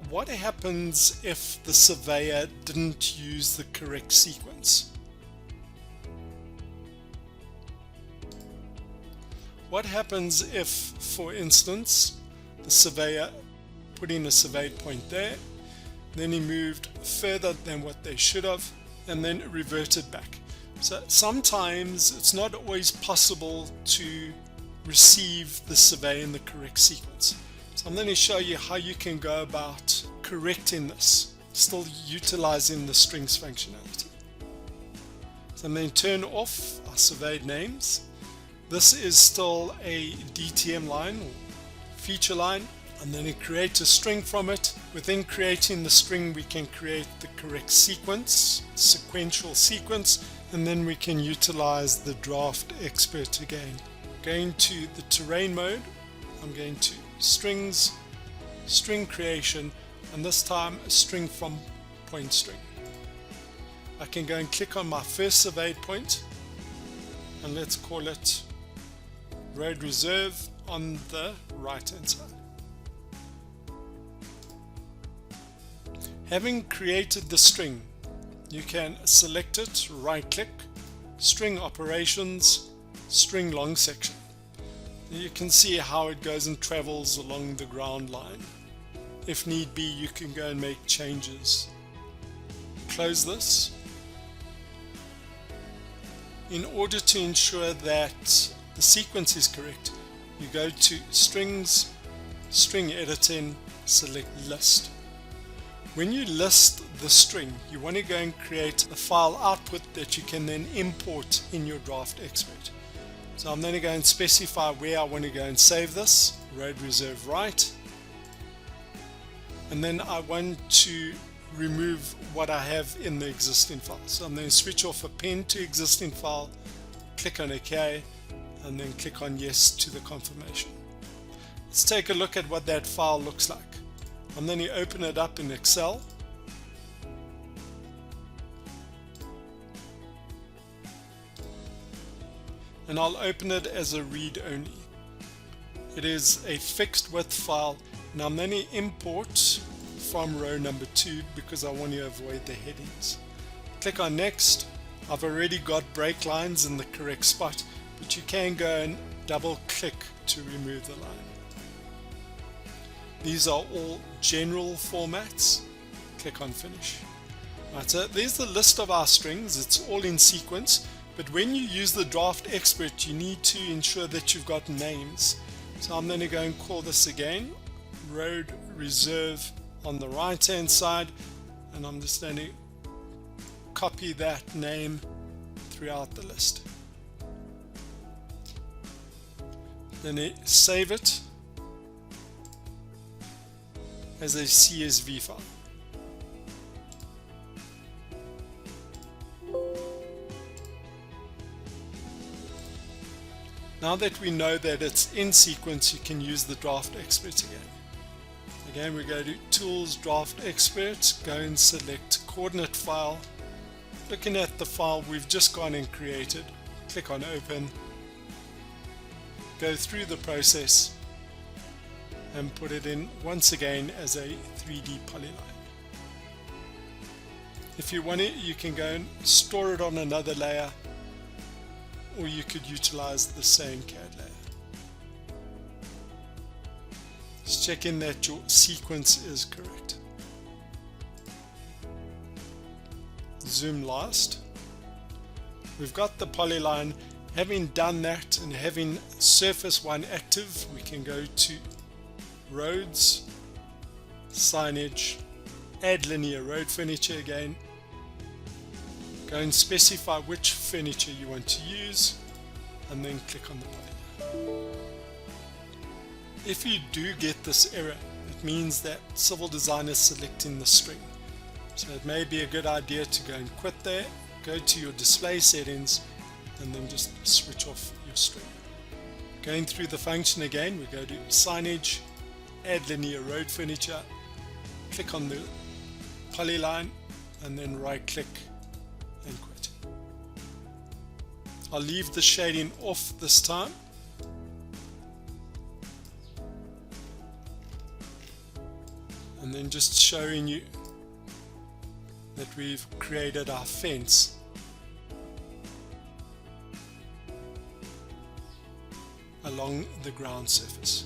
what happens if the surveyor didn't use the correct sequence? What happens if, for instance, the surveyor put in a surveyed point there, then he moved further than what they should have, and then reverted back? So sometimes it's not always possible to receive the survey in the correct sequence. So I'm going to show you how you can go about correcting this, still utilizing the strings functionality. So I'm going to turn off our surveyed names. This is still a DTM line or feature line. I'm going to create a string from it. Within creating the string, we can create the correct sequence, sequential sequence, and then we can utilize the draft expert again. Going to the terrain mode, I'm going to strings, string creation, and this time a string from point string. I can go and click on my first surveyed point, and let's call it road reserve on the right hand side. Having created the string, you can select it, right click, string operations, string long section. You can see how it goes and travels along the ground line. If need be, you can go and make changes. Close this. In order to ensure that the sequence is correct, you go to strings, string editing, select list. When you list the string, you want to go and create a file output that you can then import in your draft expert. So I'm going to go and specify where I want to go and save this, road reserve right, and then I want to remove what I have in the existing file. So I'm going to switch off append to existing file, click on OK, and then click on yes to the confirmation. Let's take a look at what that file looks like. I'm going to open it up in Excel. And I'll open it as a read only. It is a fixed width file, and I'm going to import from row number 2 because I want to avoid the headings. Click on next. I've already got break lines in the correct spot, but you can go and double click to remove the line. These are all general formats. Click on finish. Right, so there's the list of our strings. It's all in sequence, but when you use the draft expert, you need to ensure that you've got names. So I'm going to go and call this again road reserve on the right hand side, and I'm just going to copy that name throughout the list. Then save it as a CSV file. Now that we know that it's in sequence, you can use the draft expert again. Again, we go to Tools, Draft Expert, go and select Coordinate File. Looking at the file we've just gone and created, click on Open, go through the process, and put it in once again as a 3D polyline. If you want it, you can go and store it on another layer, or you could utilize the same CAD layer. Just check in that your sequence is correct. Zoom last. We've got the polyline. Having done that and having surface 1 active, we can go to roads, signage, add linear road furniture again. Go and specify which furniture you want to use, and then click on the polyline. If you do get this error, it means that Civil Design is selecting the string. So it may be a good idea to go and quit there, go to your display settings, and then just switch off your string. Going through the function again, we go to signage, add linear road furniture, click on the polyline, and then right click and quit. I'll leave the shading off this time. And then just showing you that we've created our fence along the ground surface.